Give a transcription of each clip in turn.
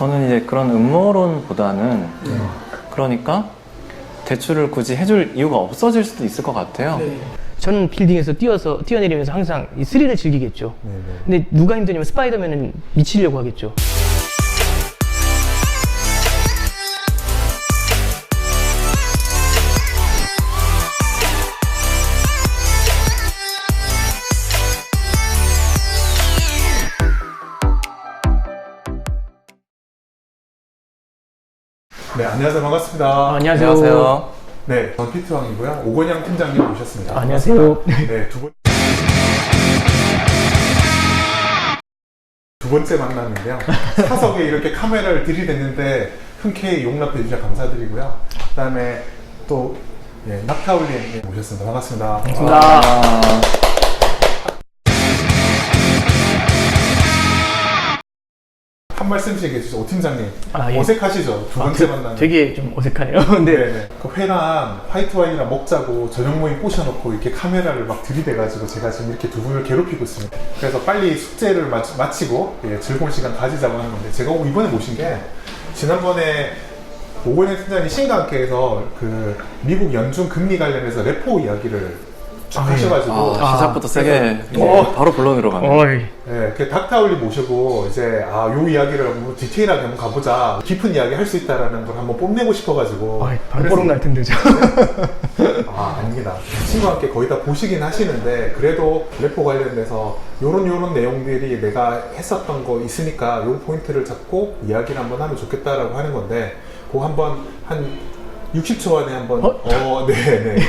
저는 이제 그런 음모론보다는 그러니까 대출을 굳이 해줄 이유가 없어질 수도 있을 것 같아요. 저는 빌딩에서 뛰어내리면서 항상 이 스릴을 즐기겠죠. 근데 누가 힘드냐면 스파이더맨은 미치려고 하겠죠. 네, 안녕하세요. 반갑습니다. 안녕하세요. 안녕하세요. 네, 전 피트왕이고요. 오건영 팀장님 모셨습니다. 안녕하세요. 네, 두 번째 만남인데요. 사석에 이렇게 카메라를 들이댔는데 흔쾌히 용납해 주셔서 감사드리고요. 그 다음에 또 낙타올리님 모셨습니다. 반갑습니다. 반갑습니다. 한 말씀씩 해주세요. 오 팀장님. 예. 어색하시죠? 두 번째 만남. 되게 좀 어색하네요. 근데 네네. 그 회랑 화이트 와인이랑 먹자고 저녁 모임 꼬셔놓고 이렇게 카메라를 막 들이대가지고 제가 지금 이렇게 두 분을 괴롭히고 있습니다. 그래서 빨리 숙제를 마치고 즐거운 시간 가지자고 하는 건데, 제가 이번에 모신 게 지난번에 오건영 팀장님 신과 함께해서 그 미국 연준 금리 관련해서 레포 이야기를 쫙 하셔가지고 시작부터 세게 바로 본론으로 가네요. 어이. 네, 그 닥타올리 모시고 이제 요 이야기를 한번 디테일하게 한번 가보자, 깊은 이야기 할 수 있다라는 걸 한번 뽐내고 싶어가지고. 발버둥 날 텐데 저. 아닙니다. 친구와 함께 거의 다 보시긴 하시는데, 그래도 레포 관련돼서 요런 내용들이 내가 했었던 거 있으니까 요 포인트를 잡고 이야기를 한번 하면 좋겠다라고 하는 건데, 그거 한번 한 60초 안에 한번 네네.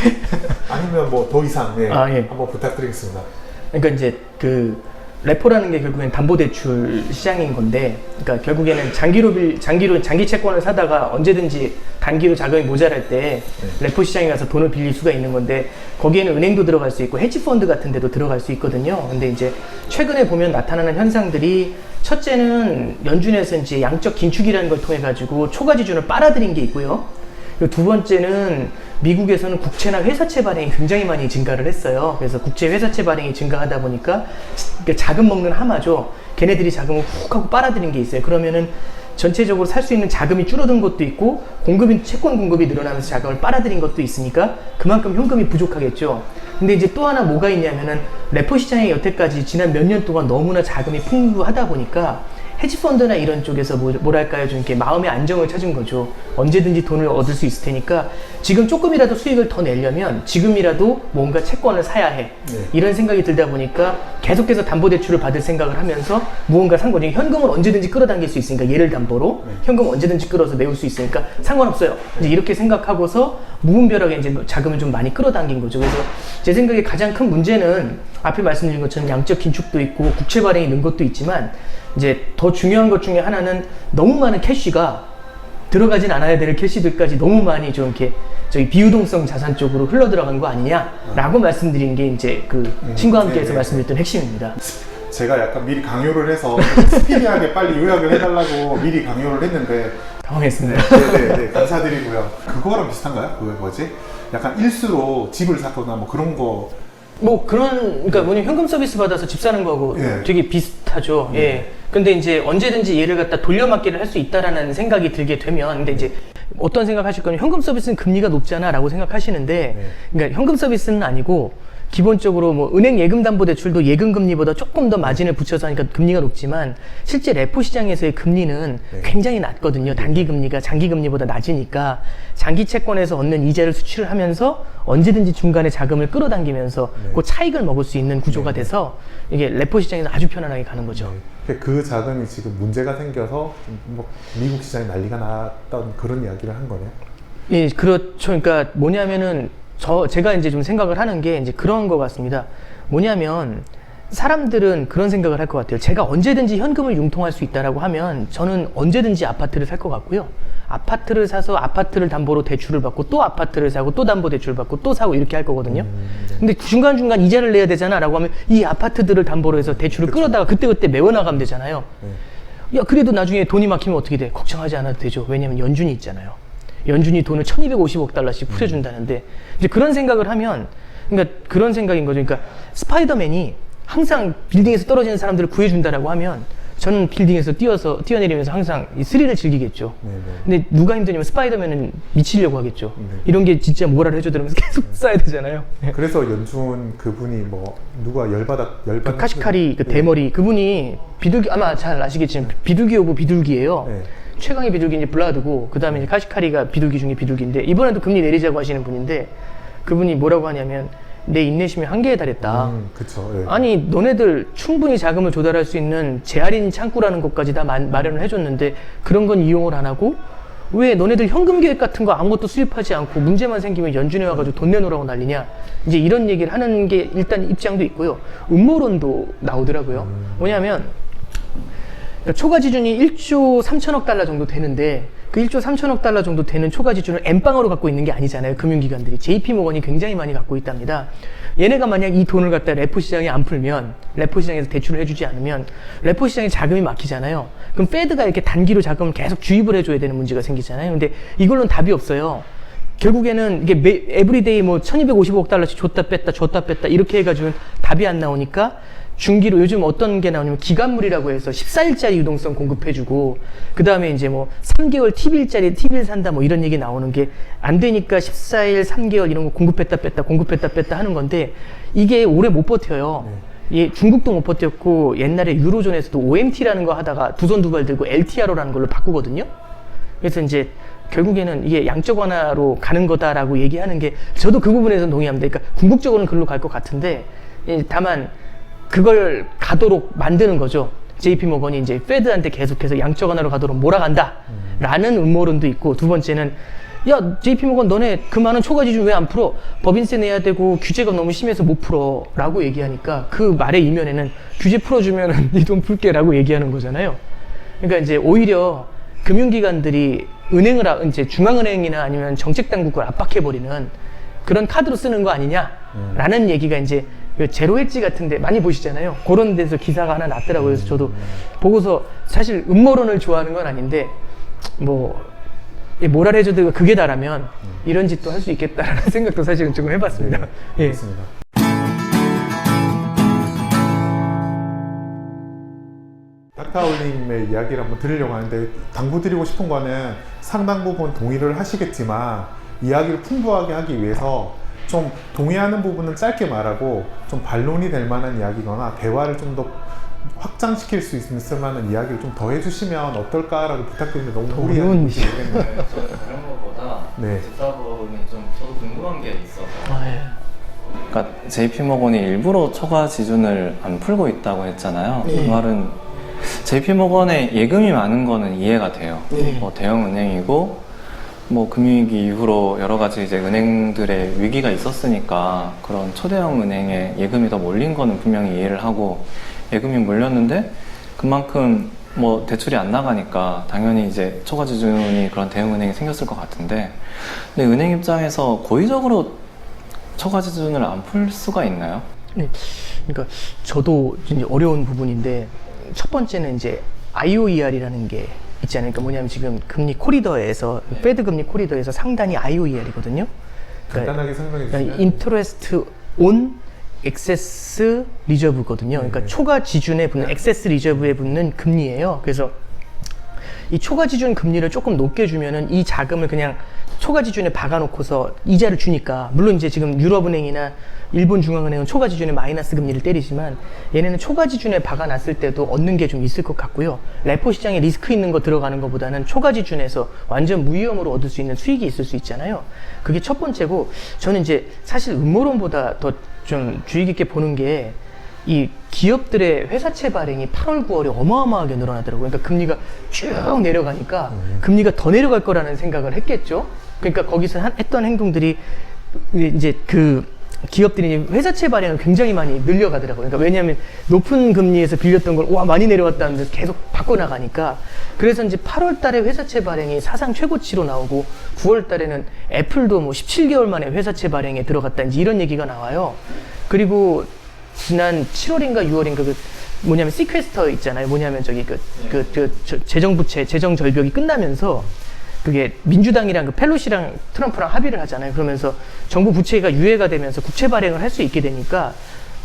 아니면 뭐 더 이상 한번 부탁드리겠습니다. 그러니까 이제 그 레포라는 게 결국엔 담보대출 시장인 건데, 그러니까 결국에는 장기 채권을 사다가 언제든지 단기로 자금이 모자랄 때 레포 시장에 가서 돈을 빌릴 수가 있는 건데, 거기에는 은행도 들어갈 수 있고 헤지펀드 같은 데도 들어갈 수 있거든요. 근데 이제 최근에 보면 나타나는 현상들이, 첫째는 연준에서 이제 양적 긴축이라는 걸 통해 가지고 초과 지준을 빨아들인 게 있고요. 그리고 두 번째는 미국에서는 국채나 회사채 발행이 굉장히 많이 증가를 했어요. 그래서 국채 회사채 발행이 증가하다 보니까 자금 먹는 하마죠. 걔네들이 자금을 훅 하고 빨아들인 게 있어요. 그러면은 전체적으로 살 수 있는 자금이 줄어든 것도 있고, 채권 공급이 늘어나면서 자금을 빨아들인 것도 있으니까 그만큼 현금이 부족하겠죠. 근데 이제 또 하나 뭐가 있냐면은 레포 시장이 여태까지 지난 몇 년 동안 너무나 자금이 풍부하다 보니까 헤지펀드나 이런 쪽에서 뭐랄까요, 좀 이렇게 마음의 안정을 찾은 거죠. 언제든지 돈을 얻을 수 있을 테니까 지금 조금이라도 수익을 더 내려면 지금이라도 뭔가 채권을 사야 해. 이런 생각이 들다 보니까 계속해서 담보대출을 받을 생각을 하면서 무언가 산 거죠. 현금을 언제든지 끌어당길 수 있으니까, 예를 담보로 현금 언제든지 끌어서 메울 수 있으니까 상관없어요. 이제 이렇게 생각하고서 무분별하게 이제 자금을 좀 많이 끌어당긴 거죠. 그래서 제 생각에 가장 큰 문제는 앞에 말씀드린 것처럼 양적 긴축도 있고 국채 발행이 는 것도 있지만, 이제 더 중요한 것 중에 하나는 너무 많은 캐시가 들어가진 않아야 될 캐시들까지 너무 많이 좀 이렇게 저희 비유동성 자산 쪽으로 흘러 들어간 거 아니냐라고 말씀드린 게 이제 그 친구와 함께해서 말씀드렸던 핵심입니다. 제가 약간 미리 강요를 해서 스피디하게 빨리 요약을 해달라고 미리 강요를 했는데 당황했습니다. 네네네, 감사드리고요. 그거랑 비슷한가요? 그 뭐지? 약간 일수로 집을 샀거나 뭐 그런 거. 그러니까 뭐냐면 현금 서비스 받아서 집 사는 거하고 되게 비슷하죠. 근데 이제 언제든지 얘를 갖다 돌려막기를 할 수 있다라는 생각이 들게 되면, 근데 이제 어떤 생각 하실 거냐면 현금 서비스는 금리가 높잖아 라고 생각하시는데, 그러니까 현금 서비스는 아니고 기본적으로 뭐 은행 예금담보대출도 예금금리보다 조금 더 마진을 붙여서 하니까 금리가 높지만, 실제 레포 시장에서의 금리는 굉장히 낮거든요. 단기금리가 장기금리보다 낮으니까 장기 채권에서 얻는 이자를 수취를 하면서 언제든지 중간에 자금을 끌어당기면서 그 차익을 먹을 수 있는 구조가 돼서 이게 레포 시장에서 아주 편안하게 가는 거죠. 그 자금이 지금 문제가 생겨서 뭐 미국 시장에 난리가 났던 그런 이야기를 한 거네요. 예, 그렇죠. 그러니까 뭐냐면은 제가 이제 좀 생각을 하는 게 이제 그런 것 같습니다. 뭐냐면 사람들은 그런 생각을 할 것 같아요. 제가 언제든지 현금을 융통할 수 있다라고 하면 저는 언제든지 아파트를 살 것 같고요. 아파트를 사서 아파트를 담보로 대출을 받고 또 아파트를 사고 또 담보 대출 받고 또 사고 이렇게 할 거거든요. 근데 중간중간 이자를 내야 되잖아 라고 하면 이 아파트들을 담보로 해서 대출을 끌어다가 그때그때 메워나가면 되잖아요. 야, 그래도 나중에 돈이 막히면 어떻게 돼? 걱정하지 않아도 되죠. 왜냐면 연준이 있잖아요. 연준이 돈을 1250억 달러씩 풀어준다는데, 이제 그런 생각을 하면, 그러니까 그런 생각인 거죠. 그러니까 스파이더맨이 항상 빌딩에서 떨어지는 사람들을 구해준다라고 하면 저는 빌딩에서 뛰어내리면서 항상 이 스릴을 즐기겠죠. 네네. 근데 누가 힘드냐면 스파이더맨은 미치려고 하겠죠. 네. 이런 게 진짜 뭐라를 해줘들으면서 계속 쏴야 되잖아요. 그래서 연준 그분이 뭐 누가 열받은 그 카시카리 그 네. 대머리 그분이 비둘기 아마 잘 아시겠지만 비둘기 오브 비둘기예요. 네. 최강의 비둘기 이제 블라드고 그 다음에 이제 카시카리가 비둘기 중에 비둘기인데 이번에도 금리 내리자고 하시는 분인데 그분이 뭐라고 하냐면 내 인내심이 한계에 달했다. 그쵸. 예. 아니 너네들 충분히 자금을 조달할 수 있는 재할인 창구라는 것까지 다 마련을 해줬는데 그런 건 이용을 안 하고 왜 너네들 현금 계획 같은 거 아무것도 수립하지 않고 문제만 생기면 연준에 와가지고 돈 내놓으라고 난리냐 이제 이런 얘기를 하는 게 일단 입장도 있고요. 음모론도 나오더라고요. 뭐냐면 그러니까 초과 지준이 1조 3천억 달러 정도 되는데 그 1조 3천억 달러 정도 되는 초과 지준을 엠빵으로 갖고 있는 게 아니잖아요. 금융기관들이. JP모건이 굉장히 많이 갖고 있답니다. 얘네가 만약 이 돈을 갖다 레포 시장에 안 풀면, 레포 시장에서 대출을 해주지 않으면 레포 시장에 자금이 막히잖아요. 그럼 페드가 이렇게 단기로 자금을 계속 주입을 해줘야 되는 문제가 생기잖아요. 근데 이걸로는 답이 없어요. 결국에는 이게 에브리데이 뭐 1255억 달러씩 줬다 뺐다 이렇게 해가지고 답이 안 나오니까 중기로 요즘 어떤 게 나오냐면 기간물이라고 해서 14일짜리 유동성 공급해주고 그 다음에 이제 뭐 3개월 T빌짜리 T빌 산다 뭐 이런 얘기 나오는 게 안 되니까 14일 3개월 이런 거 공급했다 뺐다 하는 건데 이게 오래 못 버텨요. 예, 중국도 못 버텼고 옛날에 유로존에서도 OMT라는 거 하다가 두 손 두 발 들고 LTRO라는 걸로 바꾸거든요. 그래서 이제 결국에는 이게 양적 완화로 가는 거다라고 얘기하는 게 저도 그 부분에서는 동의합니다. 그러니까 궁극적으로는 글로 갈 것 같은데 다만 그걸 가도록 만드는 거죠. JP모건이 이제 페드한테 계속해서 양적 완화로 가도록 몰아간다 라는 음모론도 있고 두 번째는 야 JP모건 너네 그 많은 초과 지준 왜 안 풀어? 법인세 내야 되고 규제가 너무 심해서 못 풀어 라고 얘기하니까 그 말의 이면에는 규제 풀어주면 네 돈 풀게 라고 얘기하는 거잖아요. 그러니까 이제 오히려 금융기관들이 은행을 이제 중앙은행이나 아니면 정책당국을 압박해버리는 그런 카드로 쓰는 거 아니냐라는 얘기가 이제 제로 hed지 같은데 많이 보시잖아요. 그런 데서 기사가 하나 났더라고요. 그래서 저도 보고서 사실 음모론을 좋아하는 건 아닌데 뭐 모랄 해저드가 극에 달하면 이런 짓도 할 수 있겠다라는 생각도 사실은 조금 해봤습니다. 네, 예. 그렇습니다. 닥터올님의 이야기를 한번 들으려고 하는데 당부드리고 싶은 거는 상당 부분 동의를 하시겠지만 이야기를 풍부하게 하기 위해서 좀 동의하는 부분은 짧게 말하고 좀 반론이 될 만한 이야기거나 대화를 좀 더 확장시킬 수 있을 만한 이야기를 좀 더 해주시면 어떨까라고 부탁드리는데 너무 무리한지 모르겠네요. 그런 것보다 네. 듣다 보니 좀 저도 궁금한 게 있어서 예. 그러니까 JP모건이 일부러 초과 지준을 안 풀고 있다고 했잖아요. 네. 그 말은 JP모건에 예금이 많은 거는 이해가 돼요. 네. 뭐 대형 은행이고 뭐 금융위기 이후로 여러 가지 이제 은행들의 위기가 있었으니까 그런 초대형 은행에 예금이 더 몰린 거는 분명히 이해를 하고 예금이 몰렸는데 그만큼 뭐 대출이 안 나가니까 당연히 이제 초과 지준이 그런 대형 은행이 생겼을 것 같은데 근데 은행 입장에서 고의적으로 초과 지준을 안 풀 수가 있나요? 네. 그러니까 저도 이제 어려운 부분인데 첫 번째는 이제 IOER이라는 게 있잖아요. 그러니까 뭐냐면 지금 금리 코리더에서 페드 금리 코리더에서 상단이 IOER이거든요. 간단하게 설명해 그러니까 주시면 인터레스트 온 엑세스 리저브거든요. 그러니까 네. 초과 지준에 붙는 엑세스 리저브에 붙는 금리예요. 그래서 이 초과 지준 금리를 조금 높게 주면은 이 자금을 그냥 초과 지준에 박아놓고서 이자를 주니까 물론 이제 지금 유럽은행이나 일본 중앙은행은 초과 지준에 마이너스 금리를 때리지만 얘네는 초과 지준에 박아놨을 때도 얻는 게 좀 있을 것 같고요. 레포 시장에 리스크 있는 거 들어가는 것보다는 초과 지준에서 완전 무위험으로 얻을 수 있는 수익이 있을 수 있잖아요. 그게 첫 번째고 저는 이제 사실 음모론보다 더 좀 주의 깊게 보는 게 이 기업들의 회사채 발행이 8월, 9월에 어마어마하게 늘어나더라고요. 그러니까 금리가 쭉 내려가니까 금리가 더 내려갈 거라는 생각을 했겠죠. 그러니까 거기서 했던 행동들이 이제 그 기업들이 회사채 발행을 굉장히 많이 늘려가더라고요. 그러니까 왜냐하면 높은 금리에서 빌렸던 걸 와 많이 내려왔다는데 계속 바꿔나가니까 그래서 이제 8월 달에 회사채 발행이 사상 최고치로 나오고 9월 달에는 애플도 뭐 17개월 만에 회사채 발행에 들어갔다 이제 이런 얘기가 나와요. 그리고 지난 7월인가 6월인가 그 뭐냐면 시퀘스터 있잖아요. 뭐냐면 저기 재정부채 재정 절벽이 끝나면서 그게 민주당이랑 그 펠로시랑 트럼프랑 합의를 하잖아요. 그러면서 정부 부채가 유예가 되면서 국채 발행을 할 수 있게 되니까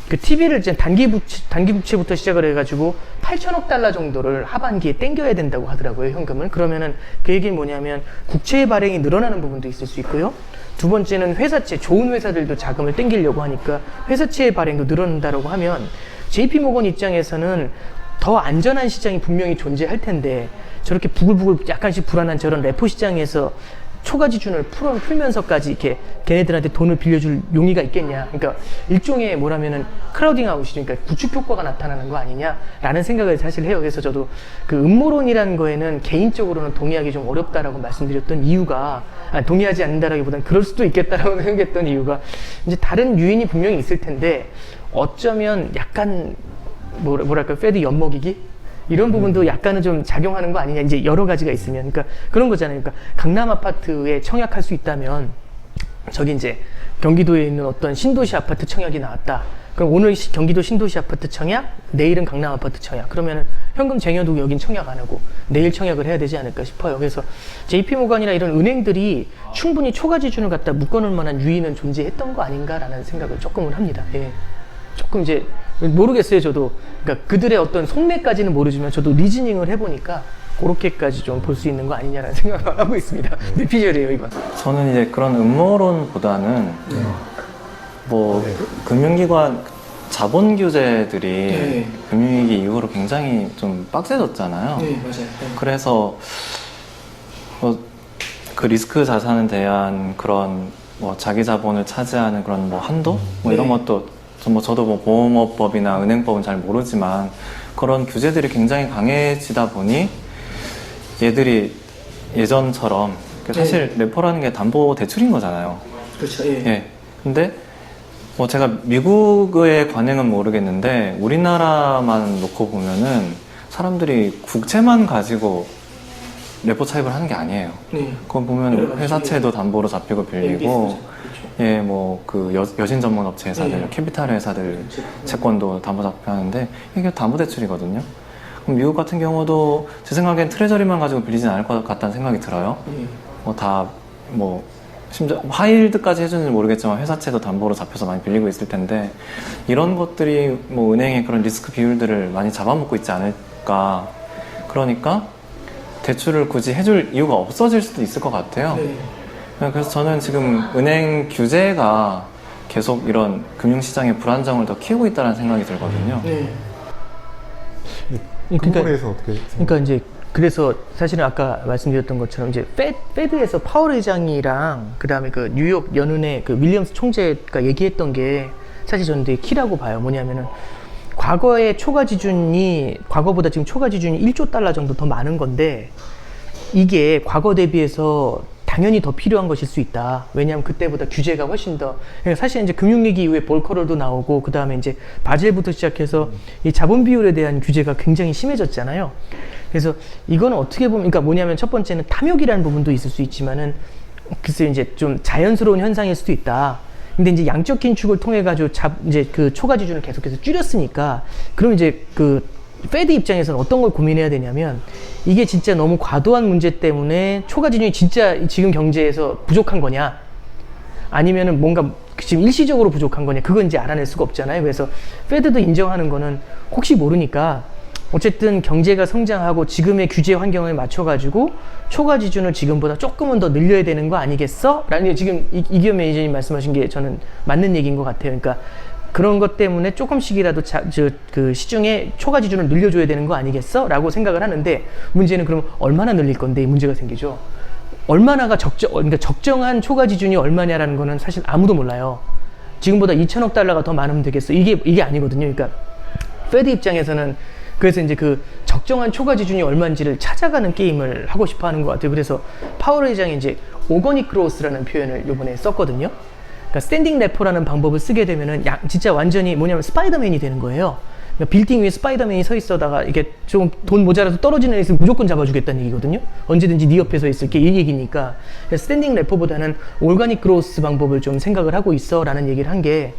그 TV를 이제 단기 국채부터 시작을 해가지고 8천억 달러 정도를 하반기에 땡겨야 된다고 하더라고요, 현금을. 그러면은 그 얘기는 뭐냐면 국채의 발행이 늘어나는 부분도 있을 수 있고요. 두 번째는 회사채, 좋은 회사들도 자금을 땡기려고 하니까 회사채의 발행도 늘어난다고 하면 JP모건 입장에서는 더 안전한 시장이 분명히 존재할 텐데 저렇게 부글부글 약간씩 불안한 저런 레포 시장에서 초과 지준을 풀면서까지 이렇게 걔네들한테 돈을 빌려줄 용의가 있겠냐. 그러니까 일종의 뭐라면은 크라우딩 아웃이죠. 그러니까 구축 효과가 나타나는 거 아니냐라는 생각을 사실 해요. 그래서 저도 그 음모론이라는 거에는 개인적으로는 동의하기 좀 어렵다라고 말씀드렸던 이유가, 동의하지 않는다라기보다는 그럴 수도 있겠다라고 생각했던 이유가 이제 다른 유인이 분명히 있을 텐데 어쩌면 약간 뭐랄까 페드 엿먹이기? 이런 부분도 약간은 좀 작용하는 거 아니냐, 이제 여러 가지가 있으면. 그러니까 그런 거잖아요. 그러니까 강남 아파트에 청약할 수 있다면 저기 이제 경기도에 있는 어떤 신도시 아파트 청약이 나왔다. 그럼 오늘 경기도 신도시 아파트 청약, 내일은 강남 아파트 청약. 그러면은 현금 쟁여두고 여긴 청약 안 하고 내일 청약을 해야 되지 않을까 싶어요. 그래서 JP모건이나 이런 은행들이 충분히 초과 지준을 갖다 묶어놓을 만한 유인은 존재했던 거 아닌가라는 생각을 조금은 합니다. 예. 조금 이제 모르겠어요, 저도. 그러니까 그들의 어떤 속내까지는 모르지만 저도 리즈닝을 해보니까 그렇게까지 좀 볼 수 있는 거 아니냐라는 생각을 하고 있습니다. 뇌피셜이에요, 이건. 저는 이제 그런 음모론보다는 뭐 금융기관 자본 규제들이 금융위기 이후로 굉장히 좀 빡세졌잖아요. 네, 맞아요. 그래서 그 리스크 자산에 대한 그런 뭐 자기 자본을 차지하는 그런 뭐 한도 뭐 이런 것도 저도 뭐 보험업법이나 은행법은 잘 모르지만 그런 규제들이 굉장히 강해지다 보니 얘들이 예전처럼 사실 레포라는 게 담보 대출인 거잖아요. 그렇죠. 예. 예. 근데 뭐 제가 미국의 관행은 모르겠는데 우리나라만 놓고 보면은 사람들이 국채만 가지고 레포 차입을 하는 게 아니에요. 네. 그거 보면 회사채도 담보로 잡히고 빌리고, 예, 뭐 그 여신 전문 업체 회사들, 캐피탈 회사들 채권도 담보 잡혀 하는데 이게 담보 대출이거든요. 그럼 미국 같은 경우도 제 생각엔 트레저리만 가지고 빌리진 않을 것 같다는 생각이 들어요. 뭐 심지어 하이힐드까지 해주는지 모르겠지만 회사채도 담보로 잡혀서 많이 빌리고 있을 텐데 이런 것들이 뭐 은행의 그런 리스크 비율들을 많이 잡아먹고 있지 않을까. 그러니까 대출을 굳이 해줄 이유가 없어질 수도 있을 것 같아요. 그래서 저는 지금 은행 규제가 계속 이런 금융시장의 불안정을 더 키우고 있다는 생각이 들거든요. 그 부분에서 어떻게 생각하세요? 그러니까 이제 그래서 사실은 아까 말씀드렸던 것처럼 이제 페드에서 파월 의장이랑 그다음에 그 뉴욕 연은의 그 윌리엄스 총재가 얘기했던 게 사실 저는 되게 키라고 봐요. 뭐냐면은 과거의 초과 지준이 과거보다 지금 초과 지준이 1조 달러 정도 더 많은 건데 이게 과거 대비해서 당연히 더 필요한 것일 수 있다. 왜냐하면 그때보다 규제가 훨씬 더, 그러니까 사실 이제 금융위기 이후에 볼커럴도 나오고 그 다음에 이제 바젤부터 시작해서 이 자본 비율에 대한 규제가 굉장히 심해졌잖아요. 그래서 이거는 어떻게 보면, 그러니까 뭐냐면 첫 번째는 탐욕이라는 부분도 있을 수 있지만은 글쎄 이제 좀 자연스러운 현상일 수도 있다. 근데 이제 양적 긴축을 통해 가지고 이제 그 초과 지준을 계속해서 줄였으니까 그럼 이제 그 페드 입장에서는 어떤 걸 고민해야 되냐면 이게 진짜 너무 과도한 문제 때문에 초과 지준이 진짜 지금 경제에서 부족한 거냐 아니면은 뭔가 지금 일시적으로 부족한 거냐 그건 이제 알아낼 수가 없잖아요. 그래서 페드도 인정하는 거는 혹시 모르니까 어쨌든 경제가 성장하고 지금의 규제 환경을 맞춰가지고 초과 지준을 지금보다 조금은 더 늘려야 되는 거 아니겠어? 라는 지금 이기현 매니저님 말씀하신 게 저는 맞는 얘기인 것 같아요. 그러니까 그런 것 때문에 조금씩이라도 그 시중에 초과 지준을 늘려줘야 되는 거 아니겠어? 라고 생각을 하는데 문제는 그럼 얼마나 늘릴 건데 이 문제가 생기죠. 얼마나가 그러니까 적정한 초과 지준이 얼마냐라는 거는 사실 아무도 몰라요. 지금보다 2천억 달러가 더 많으면 되겠어. 이게 아니거든요. 그러니까 페드 입장에서는 그래서 이제 그 적정한 초과 지준이 얼마인지를 찾아가는 게임을 하고 싶어 하는 것 같아요. 그래서 파월 회장이 이제 오거닉 그로스라는 표현을 이번에 썼거든요. 그러니까 스탠딩 레포라는 방법을 쓰게 되면은 진짜 완전히 뭐냐면 스파이더맨이 되는 거예요. 그러니까 빌딩 위에 스파이더맨이 서 있어다가 이게 좀 돈 모자라서 떨어지는 애 있으면 무조건 잡아주겠다는 얘기거든요. 언제든지 네 옆에 서 있을게 이 얘기니까. 스탠딩 레포보다는 오거닉 그로스 방법을 좀 생각을 하고 있어 라는 얘기를 한 게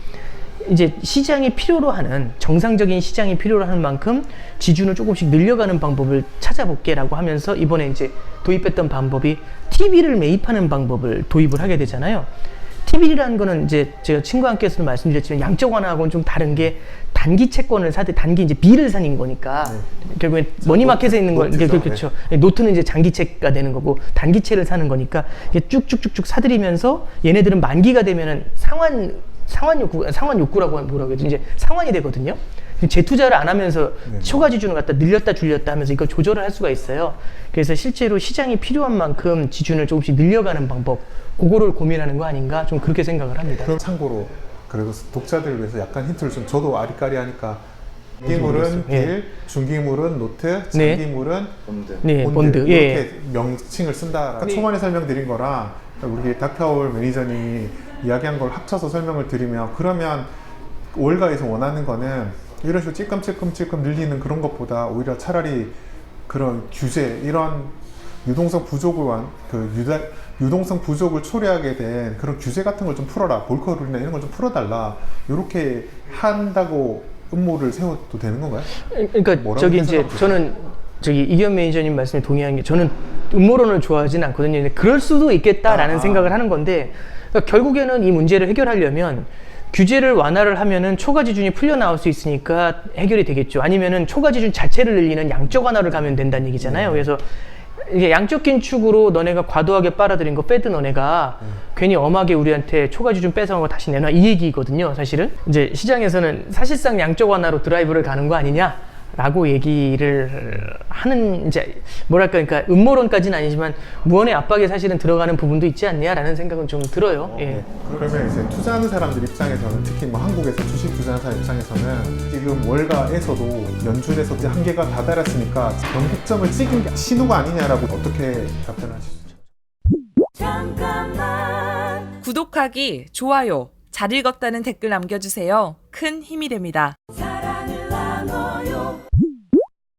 이제 시장이 필요로 하는 정상적인 시장이 필요로 하는 만큼 지준을 조금씩 늘려가는 방법을 찾아볼게 라고 하면서 이번에 이제 도입했던 방법이 TV를 매입하는 방법을 도입을 하게 되잖아요. T-빌이라는 거는 이제 제가 친구한테서도 말씀드렸지만 양적 완화하고는 좀 다른 게 단기 채권을 사되 단기 이제 B를 사는 거니까 결국엔 머니마켓에 있는 거 이게 노트죠. 그렇죠. 노트는 이제 장기채가 되는 거고 단기채를 사는 거니까 이게 쭉쭉쭉쭉 사들이면서 얘네들은 만기가 되면은 상환 욕구라고 뭐라고 해야지 이제 상환이 되거든요. 재투자를 안 하면서 초과 지준을 갖다 늘렸다 줄였다 하면서 이걸 조절을 할 수가 있어요. 그래서 실제로 시장이 필요한 만큼 지준을 조금씩 늘려가는 방법, 그거를 고민하는 거 아닌가 좀 그렇게 생각을 합니다. 그럼 참고로 그래도 독자들을 위해서 약간 힌트를 좀 저도 아리까리하니까 기물은 빌, 중기물은 노트, 장기물은 네, 본드. 이렇게 예. 명칭을 쓴다. 초반에 설명드린 거랑 우리 닥터울 매니저님이 이야기한 걸 합쳐서 설명을 드리면 그러면 월가에서 원하는 거는 이런 식으로 찔끔찔끔 늘리는 그런 것보다 오히려 차라리 그런 규제 이런 유동성 부족을 초래하게 된 그런 규제 같은 걸 좀 풀어라, 볼커룰이나 이런 걸 좀 풀어달라 이렇게 한다고 음모를 세워도 되는 건가요? 그러니까 저기 이제 저는 저기 이기현 매니저님 말씀에 동의한 게 저는 음모론을 좋아하진 않거든요. 근데 그럴 수도 있겠다라는 생각을 하는 건데 그러니까 결국에는 이 문제를 해결하려면 규제를 완화를 하면은 초과 지준이 풀려 나올 수 있으니까 해결이 되겠죠. 아니면은 초과 지준 자체를 늘리는 양적 완화를 가면 된다는 얘기잖아요. 그래서 이게 양적 긴축으로 너네가 과도하게 빨아들인 거 페드 너네가 괜히 엄하게 우리한테 초과 지준 뺏어간 거 다시 내놔 이 얘기거든요. 사실은 이제 시장에서는 사실상 양적 완화로 드라이브를 가는 거 아니냐? 라고 얘기를 하는 이제 뭐랄까 그러니까 음모론까지는 아니지만 무언의 압박에 사실은 들어가는 부분도 있지 않냐라는 생각은 좀 들어요. 예. 그러면 이제 투자하는 사람들 입장에서는 특히 뭐 한국에서 주식 투자하는 사람 입장에서는 지금 월가에서도 연준에서 이제 한계가 다다랐으니까 변곡점을 찍은 게 신호가 아니냐라고 어떻게 답변하시죠? 구독하기, 좋아요, 잘 읽었다는 댓글 남겨주세요. 큰 힘이 됩니다.